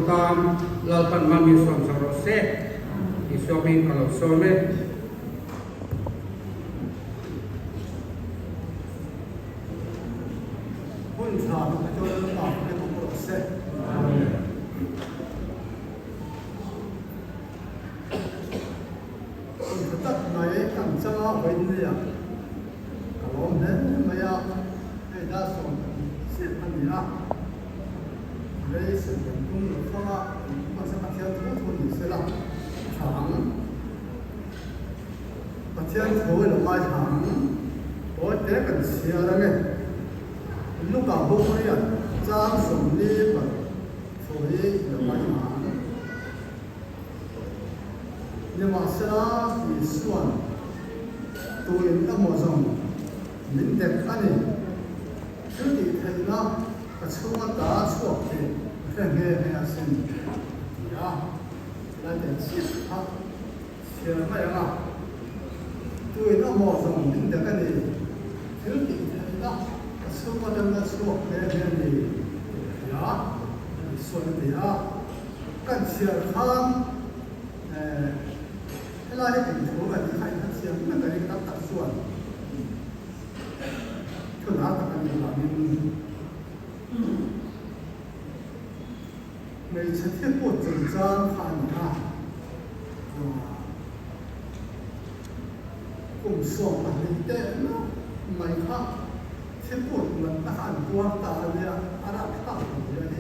kam lalpan mami som sarose isomin kalau some pun sama macam apa itu proses. Tetap naik kan jangan benda ya. Kalau maya ada som siapa ni lah. 类似人工的方法，好像把天土土你是了长，把天土的拉长，我这个切了呢，如果不会呀，张手里把土的拉长，你马上你算，都有那么种，明天看你，这里睇啦，把车打错的。 这个还是啊，那点气啊，切么样啊？对，那么种领的个你，就顶的啦，吃过的那吃过，那你呀，说的呀，干切汤，那些顶头的，你看他切那个你给他打算，就拿他个你拿你。每次天过整张看啊，共送啊，你的呢，没看，天过们那很多大的阿拉看的呢，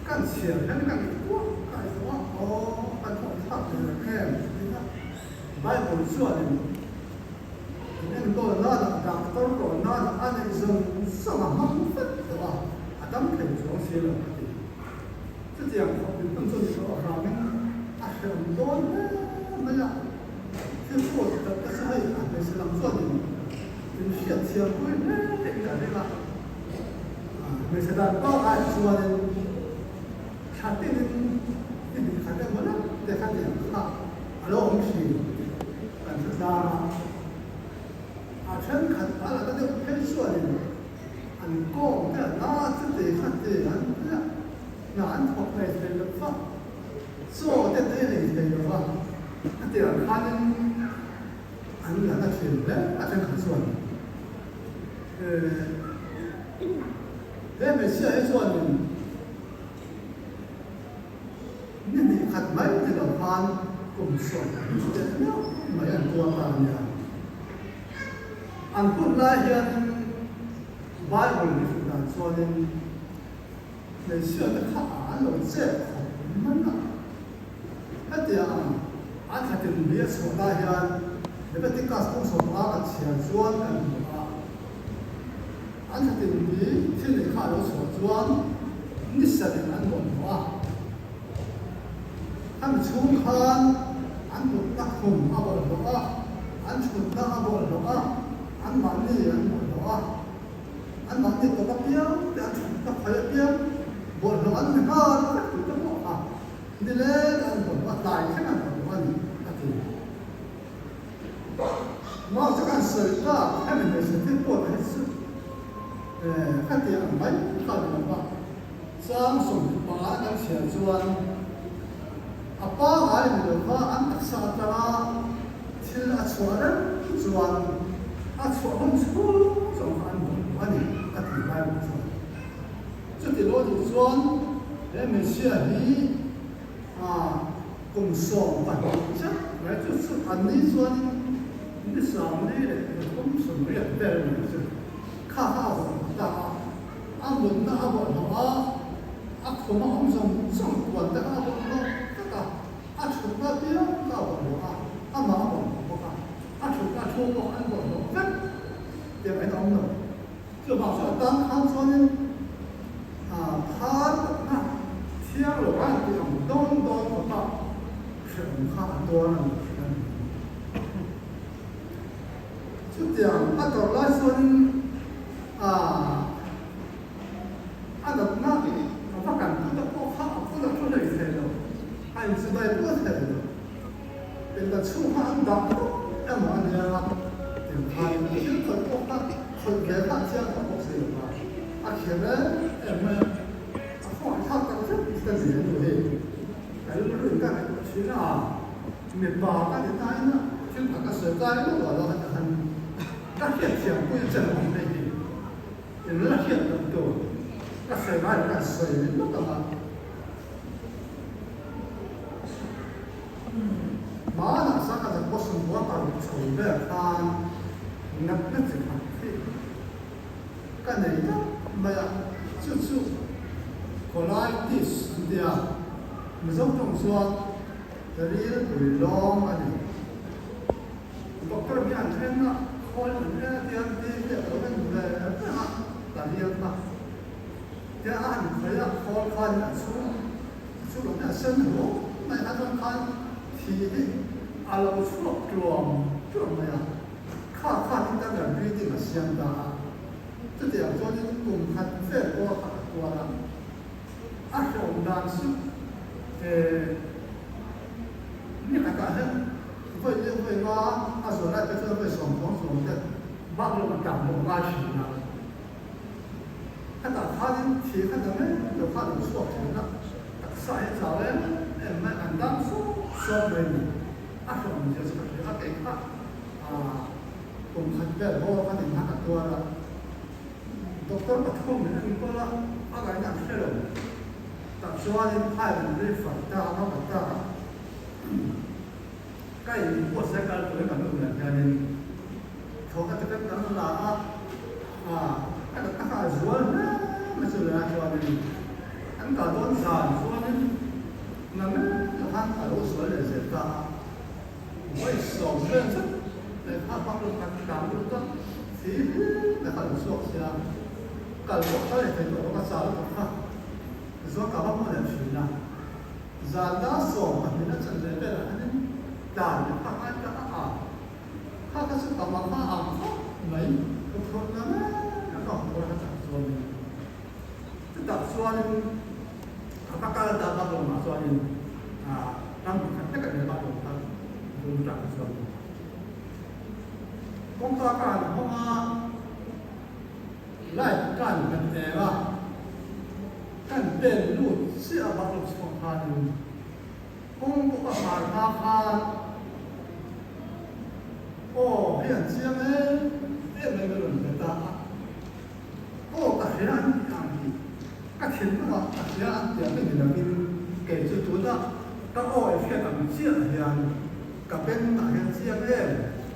干起来干多，干什么？哦，干好差的看，你看，买本书的，那个那的，都是那的，按那种什么满分是吧？啊，咱们可以重新了。 这样，你做的时候上面很多那样，去做的不是很那是能做的，就是学会这个啊，没事的，刚才说的，看这个，看这个呢，得看这个啊，龙皮，但是啥，全看完了，他就很说的，很高的，那这得看这人这。 难学来这个法，做的这里这个法，那这样看呢，俺们那去的，那真可说呢。每次还说呢，你看没这个看，更说，这了没人多大呢？俺本来人，Bible 里头说的。 每次的看俺老这苦闷呐，那这样，俺还得没错那些，那个这个不说那个钱赚的啊，俺还得没听你看有所赚，你晓得俺懂啊？他们穷看，俺不那穷啊不懂啊，俺穷那不懂啊，俺满地人不懂啊，俺满地都不标，俺穷那还要标。 buat doan negara kita mau ah, nilai dan buat lain kan buat ni, tapi mau sekarang serta, kami mesti buat itu, kan dia baik kalau apa, langsung barang jual, apa hari itu anak saudara, tidak jualan, jual, jualan sepuluh, jualan buat ni, tapi baik jual. 这点老就说，人们学习啊，共商办这，那就是按你说的，你上来的，我们什么也带人去，看下我的啊，俺们那不啊，可能我们上管的啊不这个，出那边那不啊，马不看，出那出不俺不这，也没当的，就把这当他说的。 啊，他那天了晚上东不到，是很多了。就这样，按照来说啊，按照那里，我感觉到不好，不能说这一切的，按时代不太的，这个出汗大，要么呢，就看就很不好，很给他讲的不是吧？现在们，后来他当时在个年度嘿，还有论干去啊，没把干的单呢，就那个实在那个很，那些钱不是真红的嘿，人那些很多，那实在那水那个嘛。马那啥个不是我把储备看，那怎么嘿？干哪个？没呀，就colitis 对啊，没什么东西啊，这里对long啊你，doctor 没安全呐，看人家这样的，我们来啊，打电话，这安可以啊，看出了那生活，那他说看体啊老错装么呀，看你那个规定的相当。这点说的共产再多很多了，而且我们当时，你看看会啊，说那就是会双的，把我们感动拉起了。看到他的体看到没，有他的错评了，上一早嘞，没按当说没你，而且我们就是给他给看，共产再多，他领他很多了。doktor patung ni pula agak nak selalu tak soal hal ni fakta apa fakta kai buat saya kalau boleh kamu jadi kau katakan kamu lah ada kata jual masalah jual ni kan kalau jual ni nama Tuhan kalau jual rezeki我手认真在他帮助他感悟到其实那很说起来kalau saya itu orang salah tak, sebab kalau mana China, zada so mana cendera beran, dan tak ada apa sebab apa mai, betul nama, nak orang tak soal, tidak soal, apakah ada apa belum soal ini, kami kata ada apa belum tak soal. Kongkakan,来干跟的啦，干电路是要把路从他的，公不把他看，变这呢，没个人的答，大家样的，天嘛，大家两个人那边给出多的，也偏他们这样，边大家这样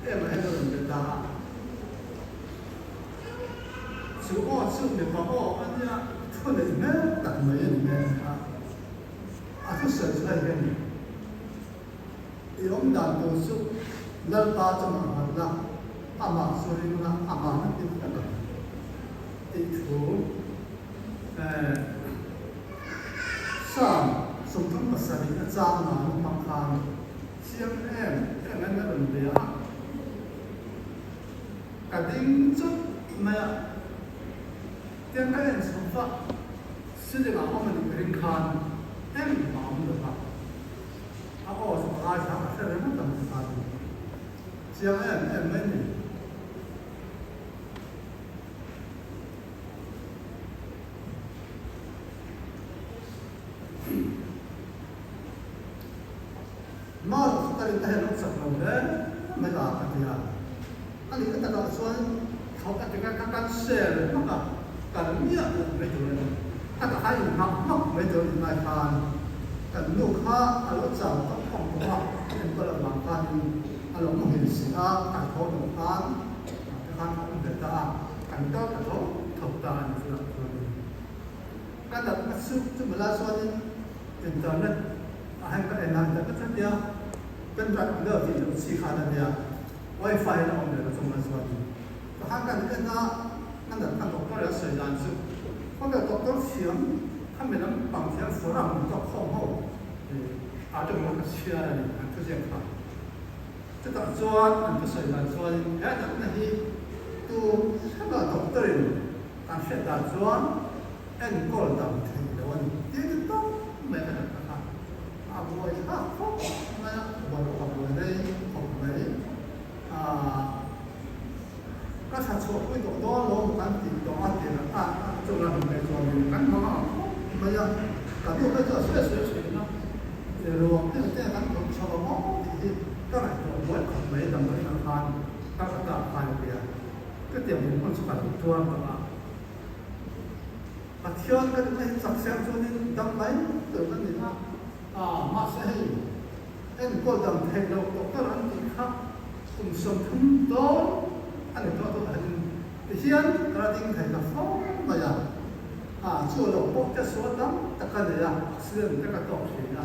没个人的答。就你把人家出来里面打没里面就省出来一个你，有难度数，那把这么那，阿妈说的那阿妈那边那个，上送他们山里的张嘛，帮他相那人的定就没有。yang kalian sempat sedang apa meninggalkan mahu dapat apa sebagai sahaja saya memang tak siapa ini mau sekali tahan rasa muda mereka dia kali kita tak soal kau katakan kakak share makaกันเนี่ยไม่ถึงเลยถ้าใครนับไม่ถึงนายพานกันลูกค้าอารมณ์สาวต้องของว่าเป็นประหลาดพันอารมณ์เห็นสีอาการเขาหนุนพันพันของเด็กตากันก็กระทบถูกตาในส่วนการดับมาซื้อจุดเวลาส่วนอินเทอร์เน็ตให้กับเอ็นนั้นแต่ก็ทันเดียวเป็นแบบเลือกที่จะชี้ขาดเดียว Wi-Fi เราเอาเดี๋ยวส่งมาส่วนแต่หากการเอ็นนั้น看doktor要虽然是，或者doktor想，他们能帮前扶让到后后，就那个车呢，出现看，这个砖，这虽然砖，那些都那个doktor，但现在砖，过了当天的问题，这个都没得看，我一看，我ก็ถ้าชอบไปตัวโตลงกันติดตัวอันเดียวจนเราไม่ชอบกันมาไม่ยังแต่ลูก会做确实水呢，如果这个这咱们说到哦，这当然我没怎么能看，当时大看的呀，这点我们是把多的啊。天跟那十三岁的当来对不对啊？马赛，em có dòng thầy đầu của các anh chị khác cùng sống thấm đó, anh cho tôi hình hiến ra tiếng thầy là khó mà ya, chưa đầu có cái số lắm, tất cả này xuyên tất cả tổ chuyện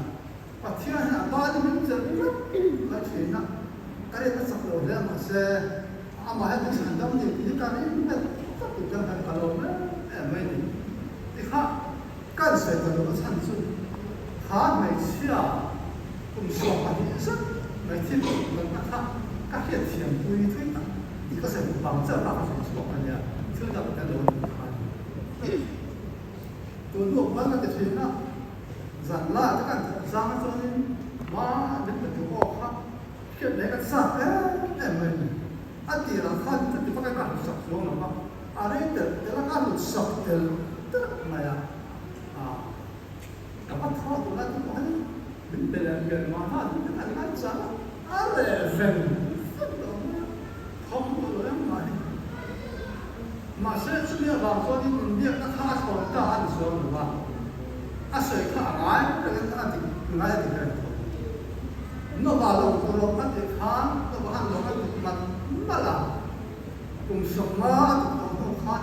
và thiên hạ ba mươi những chuyện là chuyện cái này nó sắp đầu ra mà sẽ, mà hay cái sản phẩm gì thì cái này nó rất là chân thành cả lòng đấy, em mấy đi, thì khác, cái sự thật nó sản xuất, khác này xia cùng sống ở địa rất mấy thiên độ lần các hiện tiền quy thuyết thì có thể bằng giờ bao giờ sống ở nhà chưa gặp cái đồ tôi lúc đó là cái chuyện đó rằng là cái cảnh giang cho nên mà đến được cái họ khác chuyện đấy cái sao em mình anh thì là khác thì phải cái sập xuống là mà đấy để là cái sập thì tức là cái bắt thọ của nó cũng có mình bây giờ người mà họ những cái này sao ở rừng không có lắm mà sẽ chúng ta vào cho những việc nó khá khó ta ăn xuống được không? Sợi khá ngái cái anh thì ngái thì cái nó vào lòng của nó ăn thì khá nó vào ăn nó ăn thì mà là cùng sống mà cũng khá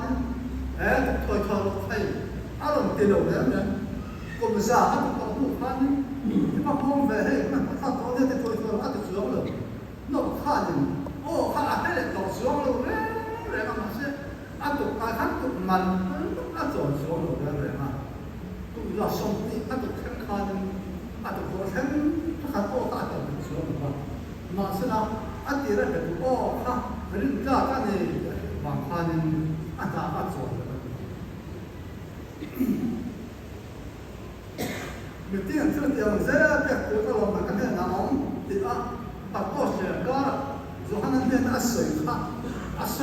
đấy thôi phải ăn lòng tiền đầu đấy cùng già ăn cũng khá nhưng mà không về hay mà他昨天在做一个他的时候了，那我看见，看还得走时候了，来干嘛是？读看读慢，走时候了来嘛，读要兄弟，读听看，读我听，他看大的时候了嘛，是呢，第二个看，人家干的往看，他做的。mình tin rằng chuyện tiền dễ việc của các lòng cái này là ông thì bắt có sẽ có rồi hắn nên sợi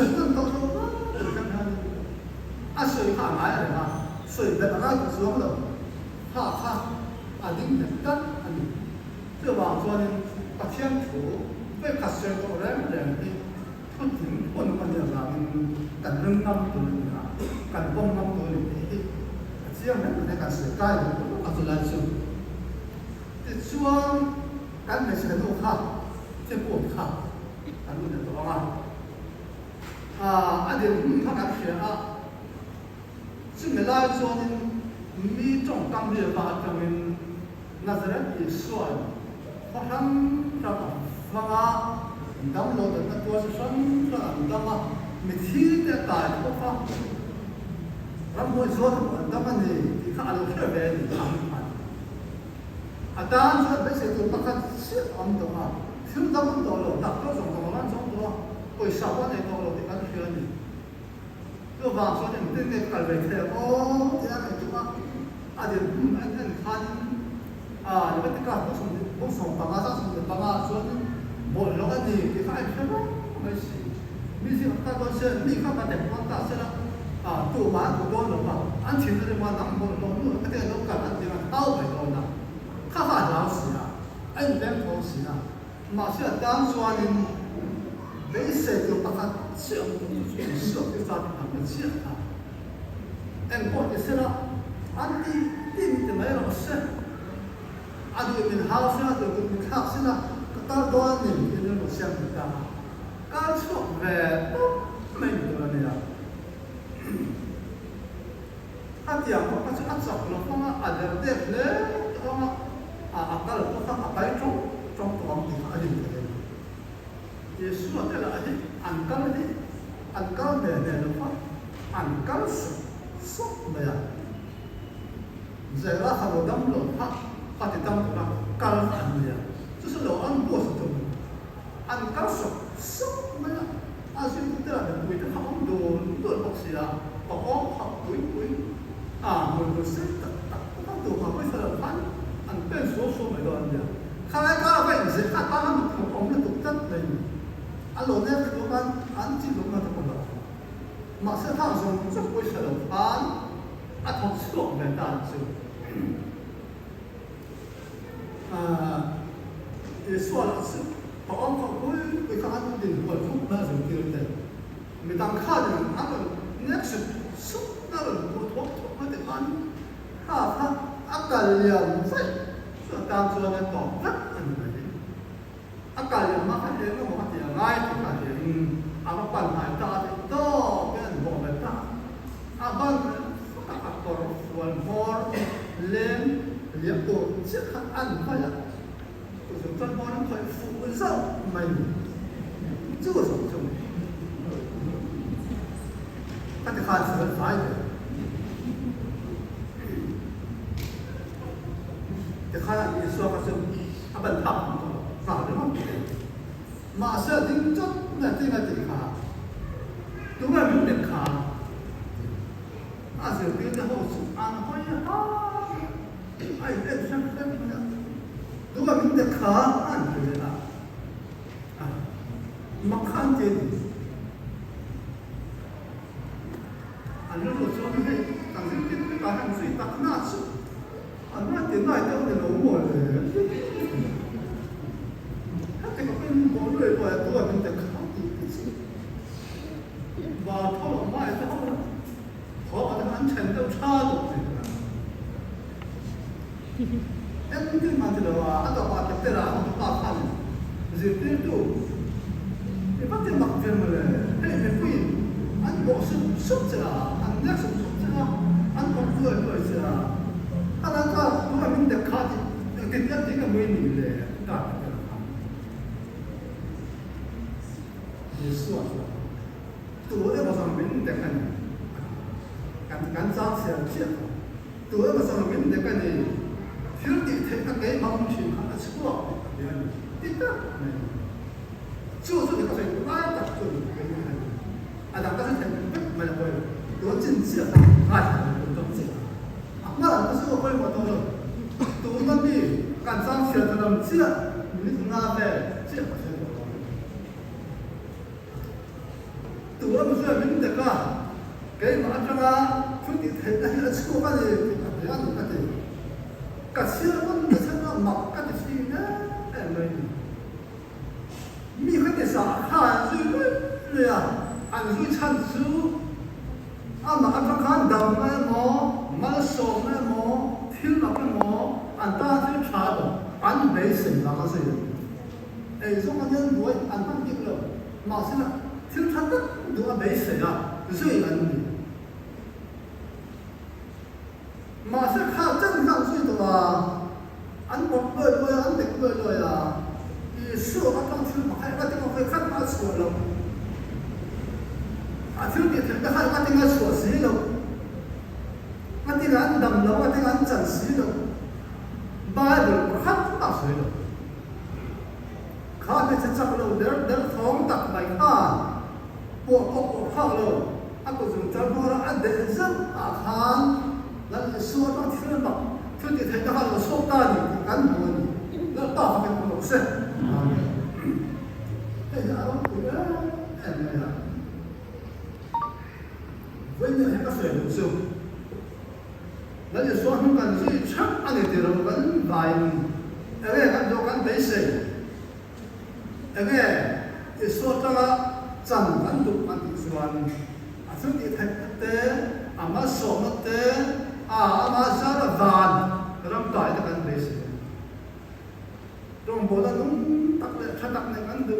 tân tao đâu sợi hàng ngày rồi mà sợi để nó ra xuống rồi đinh được tất这网说呢把天土被他水过来人的不停不能那个干扔那么多干崩那么多的这样那个水该的就来说说干没程度看这不看干不能懂按照他感觉是没来说呢米种当地吧证明那是人也说他们这个方当罗的那多是生这当没提的大的方然后说他们你看了特别你看当时没谁做，那是俺懂听他们到了，那各种乱多，会少过那到了，这个学你，就网上你对那个人看这样的话，就你看你们这个不从帮上从帮说我了解你看什么没事，你是看到是你看把电光打是了多玩多了嘛，俺前头的话那么多，那个都干俺这个倒霉多呢。他老实按边头时马上当初没谁就把他这样去设就咋他们这样过的是了，俺定的没有事，就跟好事就跟好事了，到多年就那种想法，刚错呗，没有那样。讲我就找了方的对嘞，agar kita pakai contoh di hari ini. Yesus adalah angkal lepas angkal sok ya. Zera kalau dalam lepas pada dalam angkal ya. 就是老安过是怎么？angkal sok ya. Asyik kita ada duit ham do box ya. Pokok hak duit menurut tak tu apa selepasเป็นsố mấy đoạn nhỉ? Khai cái vậy sẽ khai ba năm không có tục chất này. Anh lỗi này thì anh chỉ đúng là được không đâu. Mà sẽ tham dùng rất quý sở động án không sử dụng về đàn sự. 也说了是，保安法规会看安定我出那种对不对？每当看见他们那是说那个我得看，他阿干两岁，说当初的保安阿干两嘛，他连我他也来，他连阿个办海大的多，跟我们大，阿办阿个วันพอเล่นเลี้ยงตัวเชื่อขันอันไปละตัวสมบัติมันคอยฟูมันเศร้าไม่这个什么重要？他得看是很快的，得看你说个是阿本他很多，哪里嘛不对？马上听着那这个得看，都外面得看。那是别的后事，安徽啊，哎，这像这样，如果明的卡安对了，啊，没看见你，啊，如果说你当时跟把汗水打那次，啊，那点那都是老我的，他这个跟我瑞过来，如果明的卡的，把头脑卖之后呢？我把这个安全都插到这个，安定嘛这个话，按照话就对了，我们大看，是对度，你把这马圈么嘞？嘿，没贵，按我是熟着啦，按那是熟着啦，按我做是啦，按那个如果明的卡的，跟这个没你嘞，大这个看，你说说，多的我上明的看。干扎起来切，多个上面那个呢，兄弟他给忙去看他吃过，对的，就是那个谁，那个就是给你看，啊，那个是很没有会，多经济啊，啊，多经济啊，那不是我会我多了，多那里干扎起来的那么切，你从哪来？这不是多不是明的个。给马上啊，兄弟，那吃过饭的，不要你看的，干吃了我们才能忙干的去呢，哎没，米看的啥看水对呀，按水产出，啊马上看到那么，马手那么，听那么，按大去查的，按没谁那个谁，哎，说反正我按当定了，马上了，听他的，都按没谁啊。瑞恩，马是靠正上去的吧？俺国对，俺得对呀。你说他当初嘛，还那地方会看他错了，啊，兄弟，那还那地方错死了，那地方俺等了，那地方真死了，巴不不看打死了，看的是怎么了？那风打来看，我看了。aku jumpa orang ada zam akan lalu suatu film tu dia tak ada suatu ni kan pun lalu tak ada pun usah orang tu ya banyak yang kasih usul lalu suatu kan si cak ada di rumah lain kan dokan besi suatu jangan tu kan suatu兄弟太得，阿妈说么得，阿妈说了饭，让大的干没事。中国的农打的，他打的干都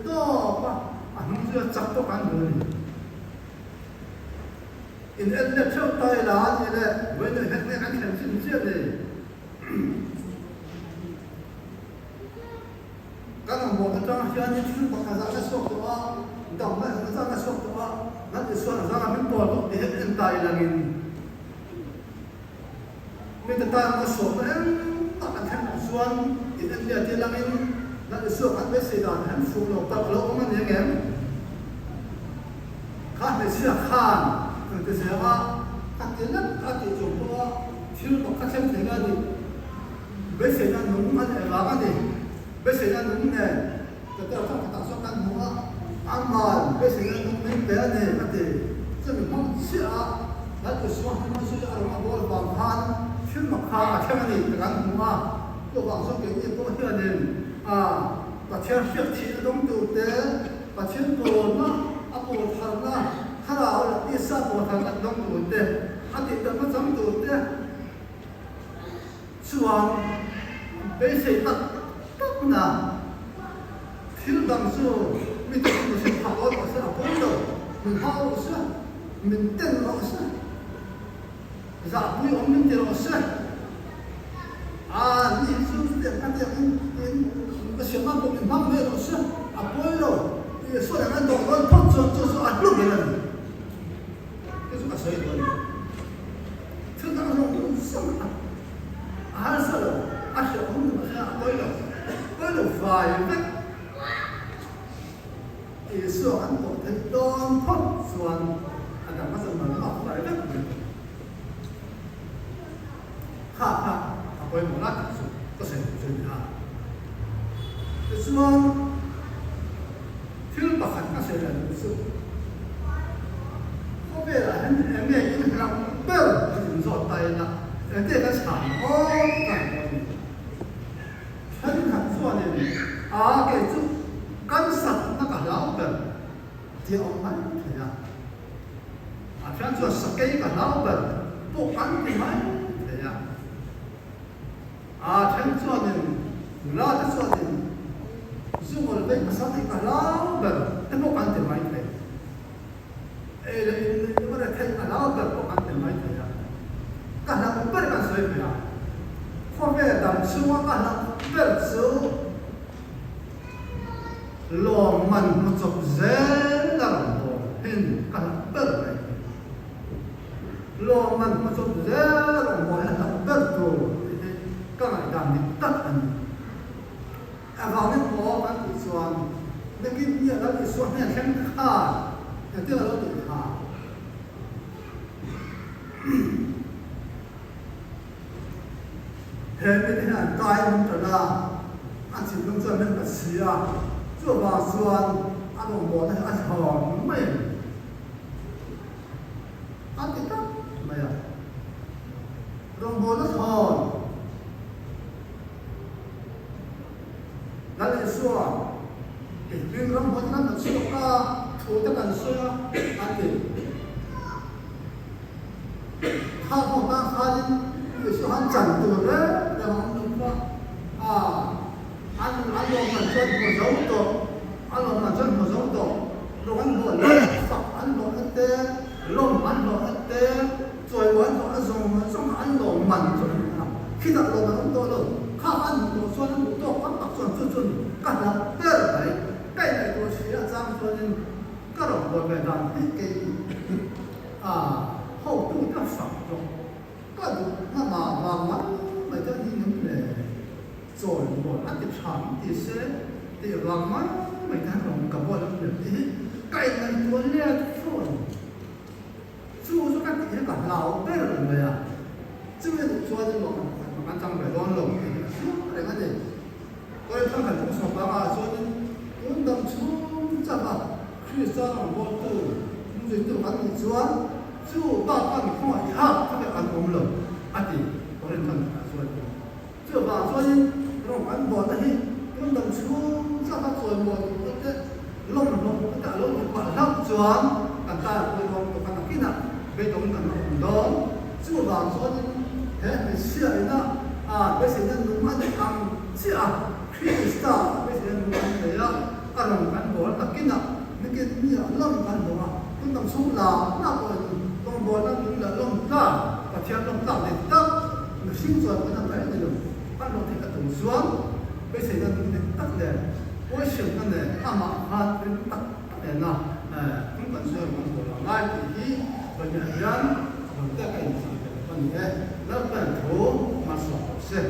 多吧，啊，农村要找到干多呢。因为那抽带来的嘞，为了那安全性质的，刚刚我们讲现在去把它那说的话，当然我们那说的话。nanti suara sana minta tu dia entai langin. Minta tanya masuk, tak akan suan dia dia langin. Nanti suara kan besi dan handphone lo tak lo orang yang em. Kan besi kan, nanti siapa? Kaki nak kaki jumpa, siapa tak kaki tinggal di. Besi dan nungan lawan di, besi dan nungan. Kita tak sokan semua. Amal, biasanya nunggu bayarnya, nanti jadi manusia, nanti semua manusia orang awal banghan, cuma kah, macam ni dengan semua, ตัวบางส่วนเป็นตัวเฮียนประเทศเสียทีต้องดูเตะประเทศโกนนะอาโปทันนะถ้าเราอิสระโปทันก็ต้องดูเตะอาทิตย์ก็ต้องดูเตะส่วนไม่ใช่ตัดนะที่ดังสู้ไม่ต้องดูสิผ่านรถก็是อาโปโลมัน好是มันเต้น老是咋不用มันเต้น老是你就是这看见那小马公旁边老师阿波罗，说两个懂了，碰就是路边人，就是个谁多的，这当中什么？还是小红是阿波罗发言的，也是俺懂得当碰算，俺干嘛是门老来的？哈哈，阿波罗那就是不是啊。就是说，听不很那些人是，后边人影响不怎么呆了，这个场干的，很说的，给就干啥那个老板，就蛮对呀，像做十几个老板，不干的蛮对呀，像做的，老的做的。semua lebih besar di kalau bukan temai teh. Mereka teh kalau bukan temai teh. Kalau berkan saya ya. Kau dalam semua kalau bersu, loman macam zelang hin kalau berkan. Loman macam zelang kalau bertu. Kalau dah ditakan. Avant mort ăn bị xoan, nên cái gì đó bị xoan này khen khá, nhưng tiếc là nó bị khá. Thế nên là tai mình trở ra, anh chỉ không cho nên là xí做把xoan, anh đồng bộ này anh hòn mấy, anh thì tắt mấy đồng bộ nó hòn. Lalu suara, lingkungan buatan suka, tujuan suara, ada. Kalau orang kali suara jantung dalam lupa, anu macam macam tu, anu macam tu, orang boleh sak anu ada, lom anu ada, cuai anu macam anu macam, kita lom anu tu. Kapan tu soalan tu kan tak soalan kalau terbaik, kayak itu siapa jam soalan kalau buat dan ini hậu tu tak sah kalau nama macam ini le, soal buat nanti cam di se, di lama macam orang kawan le, kayak itu le soal, soal kan dia kan lau berle这soalan orang macam berlong dengan ni, kalau kita kan cuma soal soalan, undang cuma去三两波度，你就按你转，就大半看一下，这个按公了，阿弟，我们看说的，就把说的让按波那些，用等出让他转波，那个弄，大弄一块，然后转，但大会弄看到几呐，被动看到很多，就把说的，很吓人呐，被谁人弄满的扛，是去啥，被谁人弄满的呀，弄按波那几呐。นี่ก็มีอะไรกันหรอคุณต้องสู้ลาหน้าคนต้องบอกนั่นนี่แหละลงตาประเทศลงตาเด็ดตักมันสิ่งส่วนมันอะไรนี่หรอบ้านเราที่กระตุ้นส่วนไปเสียนั่นเด็ดตักเลยว่าสิ่งนั้นเนี่ยอามาพาเป็นตักเนี่ยนะคุณกันส่วนมันตัวเราง่ายที่ปัญญาเรียนมันได้กันสิปัญญาแล้วเป็นผู้มาสอนเสีย